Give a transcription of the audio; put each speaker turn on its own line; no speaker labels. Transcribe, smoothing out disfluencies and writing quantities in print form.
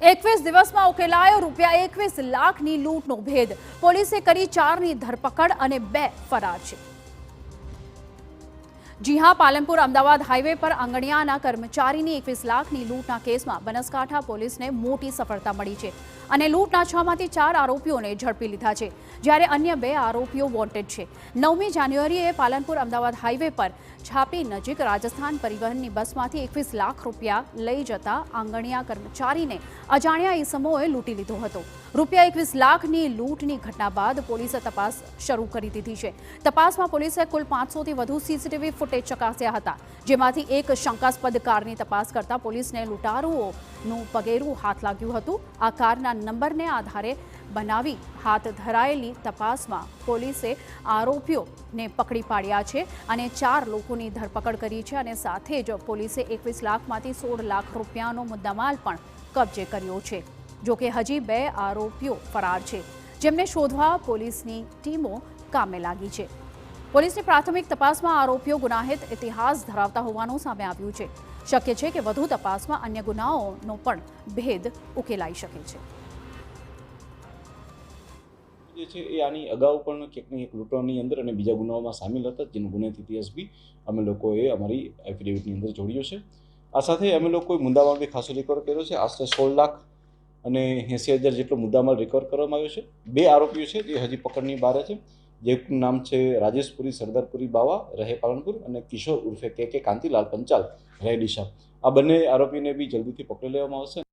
21 દિવસમાં ઉકેલાયો ₹21 લાખની લૂંટનો ભેદ. પોલીસે કરી 4ની ધરપકડ અને 2 ફરાર છે. જી હા, પાલનપુર અમદાવાદ હાઈવે પર આંગણિયાના કર્મચારીની 21 લાખની લૂંટના કેસમાં બનાસકાંઠા પોલીસને મોટી સફળતા મળી છે અને લૂંટના 6માંથી 4 આરોપીઓને ઝડપી લીધા છે, જ્યારે અન્ય 2 આરોપીઓ વોન્ટેડ છે. 9મી જાન્યુઆરીએ પાલનપુર અમદાવાદ હાઈવે પર છાપી નજીક રાજસ્થાન પરિવહનની બસમાંથી 21 લાખ રૂપિયા લઈ જતા આંગણિયા કર્મચારીને અજાણ્યા ઈસમોએ લૂંટી લીધો હતો. ₹21 લાખની લૂંટની ઘટના બાદ પોલીસે તપાસ શરૂ કરી દીધી છે. તપાસમાં પોલીસે કુલ 500થી વધુ સીસીટીવી ફૂટેજ ચકાસ્યા હતા, જેમાંથી એક શંકાસ્પદ કારની તપાસ કરતા પોલીસને લૂંટારુઓનું પગેરું હાથ લાગ્યું હતું. આ કારના નંબરને આધારે બનાવી હાથ ધરાયેલી તપાસમાં પોલીસે આરોપીઓને પકડી પાડ્યા છે અને 4 લોકોની ધરપકડ કરી છે અને સાથે જ પોલીસે 21 લાખમાંથી 16 લાખ રૂપિયાનો મુદ્દામાલ પણ કબજે કર્યો છે. જોકે હજી 2 આરોપીઓ ફરાર છે, જેમને શોધવા પોલીસની ટીમો કામે લાગી છે. પોલીસની પ્રાથમિક તપાસમાં આરોપીઓ ગુનાહિત ઇતિહાસ ધરાવતા હોવાનું સામે આવ્યું છે. શક્ય છે કે વધુ તપાસમાં અન્ય ગુનાઓનો પણ ભેદ ઉકેલાઈ શકે છે.
જે છે એ આની અગાઉ પણ ક્યાંક ને ક્યાંક લૂંટવાની અંદર અને બીજા ગુનાઓમાં સામેલ હતા, જેનો ગુનાહિત ઇતિહાસ બી અમે લોકોએ અમારી એફિડેવિટની અંદર જોડ્યો છે. આ સાથે અમે લોકોએ મુદ્દામાલ બી ખાસો રિકવર કર્યો છે. આશરે 16 લાખ અને 80,000 જેટલો મુદ્દામાલ રિકવર કરવામાં આવ્યો છે. 2 આરોપીઓ છે જે હજી પકડની બહાર છે, જેનું નામ છે રાજેશપુરી સરદારપુરી બાવા રહે પાલનપુર અને કિશોર ઉર્ફે કે કાંતિલાલ પંચાલ રહે ડીસા. આ બંને આરોપીને બી જલ્દીથી પકડી લેવામાં આવશે.